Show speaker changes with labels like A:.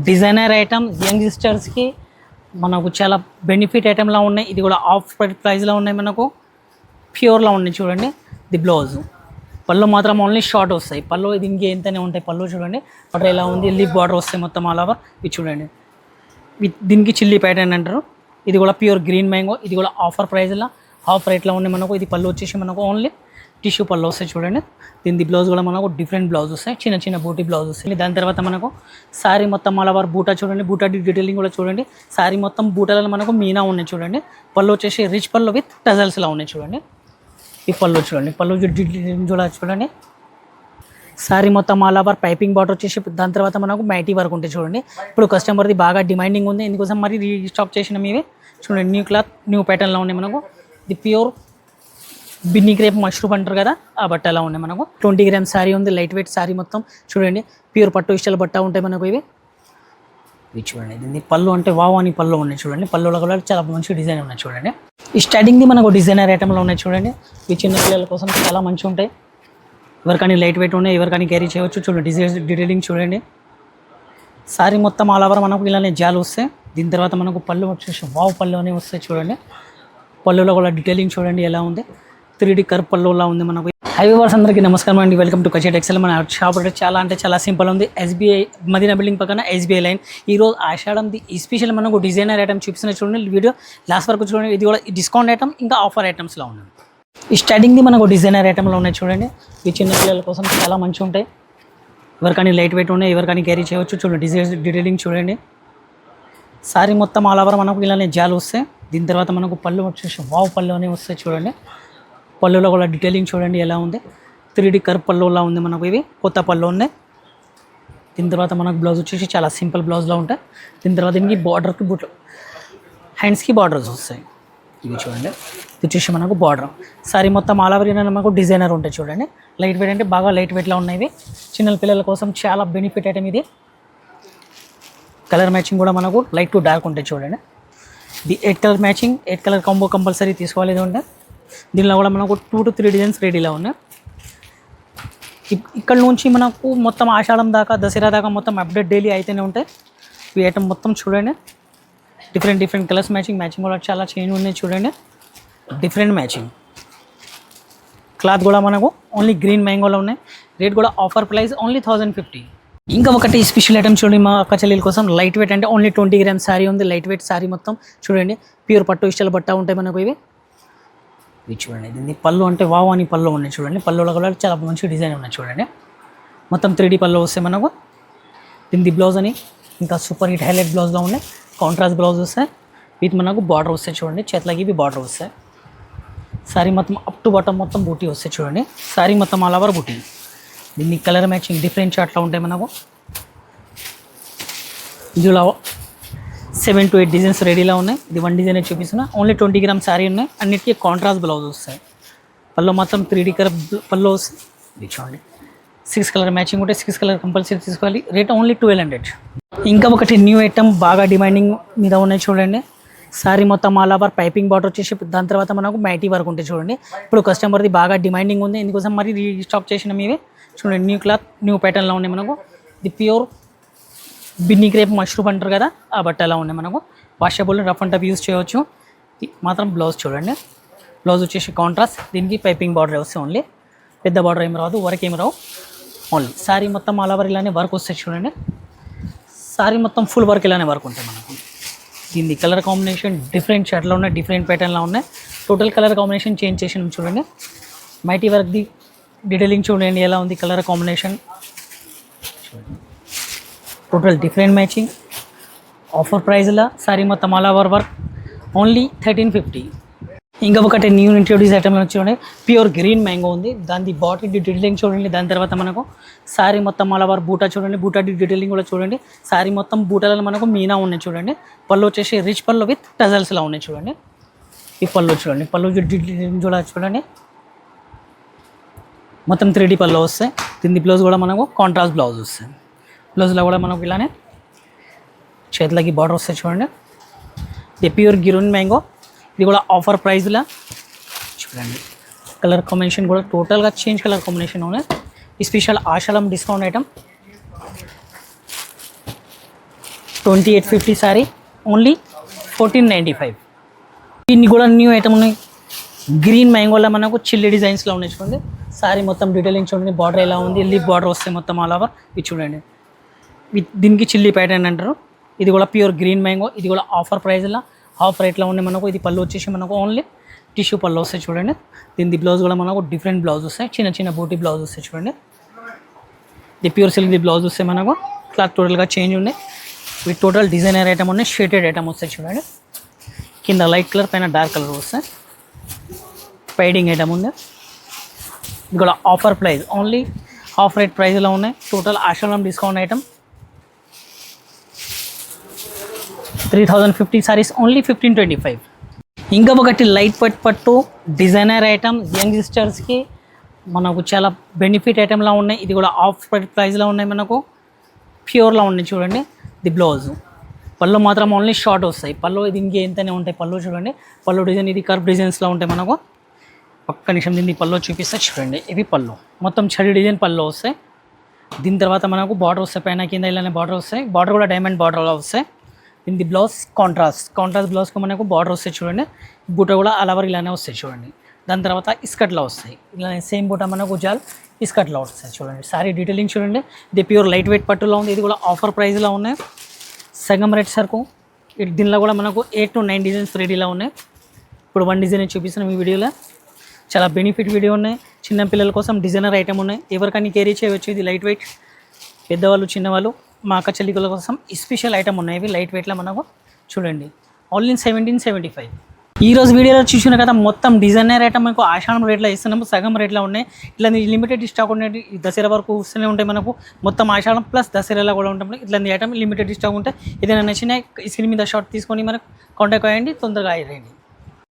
A: Designer item యంగ్స్టర్స్కి మనకు చాలా benefit ఐటెంలా ఉన్నాయి. ఇది కూడా ఆఫ్ ప్రైస్లో ఉన్నాయి, మనకు ప్యూర్లో ఉన్నాయి. చూడండి ది బ్లౌజ్ పళ్ళు మాత్రం ఓన్లీ షార్ట్ వస్తాయి. పళ్ళు దీనికి ఎంతనే ఉంటాయి. పళ్ళు చూడండి బార్డర్ ఎలా ఉంది, లీఫ్ బార్డర్ వస్తాయి మొత్తం ఆల్ ఓవర్. ఇది చూడండి దీనికి చిల్లీ ప్యాటర్న్ అంటారు. ఇది కూడా ప్యూర్ గ్రీన్ మ్యాంగో. ఇది కూడా ఆఫర్ ప్రైస్లో హాఫ్ రేట్లో ఉన్నాయి మనకు. ఇది పళ్ళు వచ్చేసి మనకు ఓన్లీ టిష్యూ పళ్ళు వస్తాయి. చూడండి దీని బ్లౌజ్ కూడా మనకు డిఫరెంట్ బ్లౌజ్ వస్తాయి, చిన్న చిన్న బూటీ బ్లౌజ్ వస్తాయి. దాని తర్వాత మనకు శారీ మొత్తం ఆల్ ఓవర్ బూటా చూడండి, బూటా డీటెయిలింగ్ కూడా చూడండి. శారీ మొత్తం బూటాలలో మనకు మీనా ఉన్నాయి. చూడండి పళ్ళు వచ్చేసి రిచ్ పళ్ళు విత్ టజల్స్లా ఉన్నాయి. చూడండి ఈ పళ్ళు చూడండి, పళ్ళు చూడండి. శారీ మొత్తం ఆల్ ఓవర్ పైపింగ్ బార్డర్ వచ్చేసి దాని తర్వాత మనకు మైటీ వర్క్ ఉంటాయి. చూడండి ఇప్పుడు కస్టమర్ది బాగా డిమాండింగ్ ఉంది, ఇందుకోసం మరి రీస్టాక్ చేసిన మీవే. చూడండి న్యూ క్లాత్ న్యూ ప్యాటర్న్లో ఉన్నాయి మనకు. ఇది ప్యూర్ బిన్నీ క్రేప్ మష్రూమ్ అంటారు కదా, ఆ బట్ట అలా ఉన్నాయి మనకు. 20 grams శారీ ఉంది, లైట్ వెయిట్ శారీ మొత్తం. చూడండి ప్యూర్ పట్టు ఇష్టాల బట్ట ఉంటాయి మనకు. ఇవి చూడండి దీన్ని పళ్ళు అంటే వావ్ అని పళ్ళు ఉన్నాయి. చూడండి పళ్ళులో కూడా చాలా మంచి డిజైన్ ఉన్నాయి. చూడండి ఈ స్టార్టింగ్ది మనకు డిజైనర్ ఐటమ్లో ఉన్నాయి. చూడండి ఈ చిన్న పిల్లల కోసం చాలా మంచిగా ఉంటాయి. ఎవరికైనా లైట్ వెయిట్ ఉన్నాయి, ఎవరికైనా క్యారీ చేయవచ్చు. చూడండి డిజైన్ డీటెయిలింగ్ చూడండి. శారీ మొత్తం ఆల్ ఓవర్ మనకు ఇలానే జాలు వస్తాయి. దీని తర్వాత మనకు పళ్ళు వచ్చేసి వావ్ పళ్ళు అనేవి వస్తాయి. చూడండి పళ్ళులో కూడా డీటెయిలింగ్ చూడండి ఎలా ఉంది, 3D కర్వ్ పళ్ళులా ఉంది మనకు. హై వ్యూవర్స్ అందరికీ నమస్కారం అండి, వెల్కమ్ టు కచే టెక్స్టైల్. మన షాప్ అంటే చాలా సింపుల్ ఉంది. SBI మదీనా బిల్డింగ్ పక్కన SBI లైన్. ఈరోజు ఆషాఢంది ఈ స్పెషల్ మనకు డిజైనర్ ఐటమ్ చూపిస్తున్న. చూడండి వీడియో లాస్ట్ వరకు చూడండి. ఇది కూడా డిస్కౌంట్ ఐటమ్ ఇంకా ఆఫర్ ఐటమ్స్లో ఉన్నాయి. ఈ స్టార్టింగ్ది మనకు డిజైనర్ ఐటమ్లో ఉన్నాయి. చూడండి ఈ చిన్న పిల్లల కోసం చాలా మంచిగా ఉంటాయి. ఎవరికైనా లైట్ వెయిట్ ఉన్నాయి, ఎవరికైనా క్యారీ చేయవచ్చు. చూడండి డిజైన్ డీటెయిలింగ్ చూడండి. శారీ మొత్తం ఆల్ ఓవర్ మనకు ఇలానే జాలు వస్తాయి. దీని తర్వాత మనకు పళ్ళు వచ్చేసి వావ్ పళ్ళు అనేవి వస్తాయి. చూడండి పళ్ళులో కూడా డీటెయిలింగ్ చూడండి ఎలా ఉంది, 3D కర్వ్ పళ్ళులా ఉంది మనకు. ఇవి కొత్త పళ్ళు ఉన్నాయి. దీని తర్వాత మనకు బ్లౌజ్ వచ్చేసి చాలా సింపుల్ బ్లౌజ్లో ఉంటాయి. దీని తర్వాత దీనికి బార్డర్కి బుట్లు హ్యాండ్స్కి బార్డర్స్ వస్తాయి. ఇవి చూడండి ఇది వచ్చేసి మనకు బార్డర్. శారీ మొత్తం ఆల్ ఓవర్ మనకు డిజైనర్ ఉంటాయి. చూడండి లైట్ వెయిట్ అంటే బాగా లైట్ వెయిట్లో ఉన్నాయి. ఇవి చిన్న పిల్లల కోసం చాలా బెనిఫిట్ ఐటమ్. ఇది కలర్ మ్యాచింగ్ కూడా మనకు లైట్ టు డార్క్ ఉంటాయి. చూడండి ఇది 8 colour matching, 8 colour combo compulsory తీసుకోవాలి. ఇది ఉంటే దీనిలో కూడా మనకు 2 to 3 డిజైన్స్ రెడీలో ఉన్నాయి. ఇక్కడ నుంచి మనకు మొత్తం ఆషాఢం దాకా దసరా దాకా మొత్తం అప్డేట్ డైలీ అయితేనే ఉంటాయి. ఈ ఐటమ్ మొత్తం చూడండి డిఫరెంట్ కలర్స్ మ్యాచింగ్ కూడా చాలా చేంజ్ ఉన్నాయి. చూడండి డిఫరెంట్ మ్యాచింగ్. క్లాత్ కూడా మనకు ఓన్లీ గ్రీన్ మ్యాంగోలో ఉన్నాయి. రేట్ కూడా ఆఫర్ ప్రైస్ ఓన్లీ 1050. ఇంకా ఒకటి స్పెషల్ ఐటమ్ చూడండి మా అక్క చెల్లెల కోసం. లైట్ వెయిట్ అంటే ఓన్లీ 20 grams శారీ ఉంది. లైట్ వెయిట్ శారీ మొత్తం చూడండి ప్యూర్ పట్టు ఇష్టాల బట్ట ఉంటాయి మనకు. ఇవి చూడండి దీన్ని పళ్ళు అంటే వావ్ అని పళ్ళు ఉన్నాయి. చూడండి పళ్ళులో కూడా చాలా మంచి డిజైన్ ఉన్నాయి. చూడండి మొత్తం 3D పళ్ళు వస్తాయి మనకు. దీని బ్లౌజ్ అని ఇంకా సూపర్ హిట్ హైలైట్ బ్లౌజ్లో ఉన్నాయి. కాంట్రాస్ట్ బ్లౌజ్ వస్తాయి. వీటి మనకు బార్డర్ వస్తాయి. చూడండి చేతులకి ఇవి బార్డర్ వస్తాయి. శారీ మొత్తం అప్ టు బాటమ్ మొత్తం బూటీ వస్తాయి. చూడండి శారీ మొత్తం ఆల్ ఓవర్ బూటీ. దీన్ని కలర్ మ్యాచింగ్ డిఫరెంట్ చార్ట్లో ఉంటాయి మనకు. ఇందులో 7 to 8 డిజైన్స్ రెడీలో ఉన్నాయి. ఇది 1 డిజైన్ చూపిస్తున్నా. ఓన్లీ 20 grams శారీ ఉన్నాయి. అన్నిటికీ కాంట్రాస్ట్ బ్లౌజ్ వస్తాయి. పళ్ళు మొత్తం 3D కలర్ పళ్ళు వస్తాయి. ఇది చూడండి 6 కలర్ మ్యాచింగ్ ఉంటే 6 కలర్ కంపల్సరీ తీసుకోవాలి. Rate only 1200. ఇంకా ఒకటి న్యూ ఐటమ్ బాగా డిమాండింగ్ మీద ఉన్నాయి. చూడండి శారీ మొత్తం ఆల్ ఓవర్ పైపింగ్ బార్డర్ వచ్చేసి దాని తర్వాత మనకు మైటీ వర్క్ ఉంటాయి. చూడండి ఇప్పుడు కస్టమర్ది బాగా డిమాండింగ్ ఉంది, ఇందుకోసం మరి రీస్టాక్ చేసిన మీవే. చూడండి న్యూ క్లాత్ న్యూ ప్యాటర్న్లో ఉన్నాయి మనకు. ఇది ప్యూర్ బిన్నీ క్రేప్ మష్రూమ్ అంటారు కదా, ఆ బట్ట అలా ఉన్నాయి మనకు. Washable rough and tough use చేయవచ్చు. మాత్రం బ్లౌజ్ చూడండి, బ్లౌజ్ వచ్చేసి కాంట్రాస్ట్. దీనికి పైపింగ్ బార్డర్ వస్తాయి. ఓన్లీ పెద్ద బార్డర్ ఏమి రాదు, వర్క్ ఏమి రావు. ఓన్లీ శారీ మొత్తం ఆల్ ఓవర్ ఇలానే వర్క్ వస్తాయి. చూడండి శారీ మొత్తం ఫుల్ వర్క్ ఇలానే వర్క్ ఉంటాయి మనకు. దీన్ని కలర్ కాంబినేషన్ డిఫరెంట్ షర్ట్లో ఉన్నాయి, డిఫరెంట్ ప్యాటర్న్లో ఉన్నాయి. టోటల్ కలర్ కాంబినేషన్ చేంజ్ చేసినాం. చూడండి మైటీ వర్క్ది డీటెయిలింగ్ చూడండి ఎలా ఉంది colour combination. Total different matching offer ప్రైస్లో శారీ మొత్తం ఆల్ ఓవర్ వర్క్ ఓన్లీ 1350. ఇంకా ఒకటి న్యూ ఇంట్రొడ్యూస్ ఐటమ్ చూడండి ప్యూర్ గ్రీన్ మ్యాంగో ఉంది. దాని బాడీ డీటెయిలింగ్ చూడండి. దాని తర్వాత మనకు శారీ మొత్తం ఆల్ ఓవర్ బూటా చూడండి, బూటా డీటెయిలింగ్ కూడా చూడండి. శారీ మొత్తం బూటాలలో మనకు మీనా ఉన్నాయి. చూడండి పళ్ళు వచ్చేసి రిచ్ పళ్ళు విత్ టజల్స్లా ఉన్నాయి. చూడండి ఈ పళ్ళు చూడండి, పళ్ళు డీటెయిలింగ్ చూడండి మొత్తం 3D పళ్ళు వస్తాయి. దీని బ్లౌజ్ కూడా మనకు కాంట్రాస్ట్ బ్లౌజ్ వస్తాయి. బ్లౌజ్లో కూడా మనకు ఇలానే చేతులకి బార్డర్ వస్తాయి. చూడండి ఇది ప్యూర్ గ్రీన్ మ్యాంగో. ఇది కూడా ఆఫర్ ప్రైస్లో చూడండి. కలర్ కాంబినేషన్ కూడా టోటల్గా చేంజ్ కలర్ కాంబినేషన్ ఉన్నాయి. ఈ స్పెషల్ ఆషాఢం డిస్కౌంట్ ఐటమ్. 2850 sorry only 1495. ఇన్ని కూడా న్యూ ఐటమ్ ఉన్నాయి. గ్రీన్ మ్యాంగోలో మనకు చిల్లీ డిజైన్స్లో ఉన్నాయి చూడండి. సారీ మొత్తం డీటెయిలింగ్ చూడండి. బార్డర్ ఎలా ఉంది, లీఫ్ బార్డర్ వస్తే మొత్తం ఆల్ ఓవర్ ఇది చూడండి. దీనికి చిల్లీ ప్యాటర్న్ అంటారు. ఇది కూడా ప్యూర్ గ్రీన్ మ్యాంగో. ఇది కూడా ఆఫర్ ప్రైస్లో ఆఫ్ రేట్లో ఉన్నాయి మనకు. ఇది పళ్ళు వచ్చేసి మనకు ఓన్లీ టిష్యూ పళ్ళు వస్తాయి చూడండి. దీని బ్లౌజ్ కూడా మనకు డిఫరెంట్ బ్లౌజ్ వస్తాయి. చిన్న చిన్న బూటీ బ్లౌజ్ వస్తాయి చూడండి. ఇది ప్యూర్ సిల్క్ ది బ్లౌజ్ వస్తాయి మనకు. క్లాత్ టోటల్గా చేంజ్ ఉన్నాయి. ఇవి టోటల్ డిజైనర్ ఐటమ్ ఉన్నాయి. షేడెడ్ ఐటమ్ వస్తాయి చూడండి. కింద లైట్ కలర్ పైన డార్క్ కలర్ వస్తాయి. పైడింగ్ ఐటమ్ ఉంది. ఇది కూడా offer price only of rate ప్రైస్లో ఉన్నాయి. టోటల్ ఆషాఢం డిస్కౌంట్ ఐటమ్ 3050 సారీస్ ఓన్లీ 1525. ఇంకా ఒకటి లైట్ పట్టు డిజైనర్ ఐటమ్ యంగ్ సిస్టర్స్కి మనకు చాలా బెనిఫిట్ ఐటెంలా ఉన్నాయి. ఇది కూడా ఆఫ్ ప్రైస్లో ఉన్నాయి మనకు. ప్యూర్లో ఉన్నాయి చూడండి. ది బ్లౌజ్ పళ్ళు మాత్రం ఓన్లీ షార్ట్ వస్తాయి. పళ్ళు ఇది ఇంకే ఎంతనే ఉంటాయి. పళ్ళు చూడండి. పళ్ళు డిజైన్ ఇది కర్వ్ డిజైన్స్లో ఉంటాయి మనకు. ఒక్క నిమిషం దీన్ని పళ్ళు చూపిస్తే చూడండి. ఇవి పళ్ళు మొత్తం చడి డిజైన్ పళ్ళు వస్తాయి. దీని తర్వాత మనకు బార్డర్ వస్తాయి. పైన కింద ఇలానే బార్డర్ వస్తాయి. బార్డర్ కూడా డైమండ్ బార్డర్లో వస్తాయి. దీని బ్లౌజ్ కాంట్రాస్ట్ బ్లౌజ్కి మనకు బార్డర్ వస్తాయి చూడండి. బూట కూడా అలవర్ ఇలానే వస్తాయి చూడండి. దాని తర్వాత ఇస్కట్లో వస్తాయి. ఇలానే సేమ్ బూట మనకు జాల్ ఇస్కట్లో వస్తాయి చూడండి. సారీ డీటెయిలింగ్ చూడండి. ఇది ప్యూర్ లైట్ వెయిట్ పట్టులో ఉంది. ఇది కూడా ఆఫర్ ప్రైస్లో ఉన్నాయి. సగం రేట్ సరుకు. దీనిలో కూడా మనకు 8 to 9 డిజైన్స్ రెడీలో ఉన్నాయి. ఇప్పుడు 1 డిజైన్ చూపిస్తున్నాం ఈ వీడియోలో. చాలా బెనిఫిట్ వీడియో ఉన్నాయి. చిన్న పిల్లల కోసం డిజైనర్ ఐటమ్ ఉన్నాయి. ఎవరికైనా క్యారీ చేయవచ్చు. ఇది లైట్ వెయిట్. పెద్దవాళ్ళు చిన్నవాళ్ళు మా అక్క చెల్లికల కోసం స్పెషల్ ఐటమ్ ఉన్నాయి. ఇవి లైట్ వెయిట్లో మనకు చూడండి. ఓన్లీ 1775. ఈరోజు వీడియోలో చూసిన కదా మొత్తం డిజైనర్ ఐటమ్ మనకు ఆషాఢం రేట్లో ఇస్తున్నాము. సగం రేట్లో ఉన్నాయి. ఇట్లా లిమిటెడ్ స్టాక్ ఉన్నాయి. దసరా వరకు వస్తూనే ఉంటాయి మనకు. మొత్తం ఆషాఢం ప్లస్ దసరాలో కూడా ఉంటాయి. ఇట్లాంటి ఐటమ్ లిమిటెడ్ స్టాక్ ఉంటాయి. ఏదైనా నచ్చిన స్క్రీన్ మీద షార్ట్ తీసుకొని మనకు కాంటాక్ట్ అయ్యండి. తొందరగా అయ్యండి.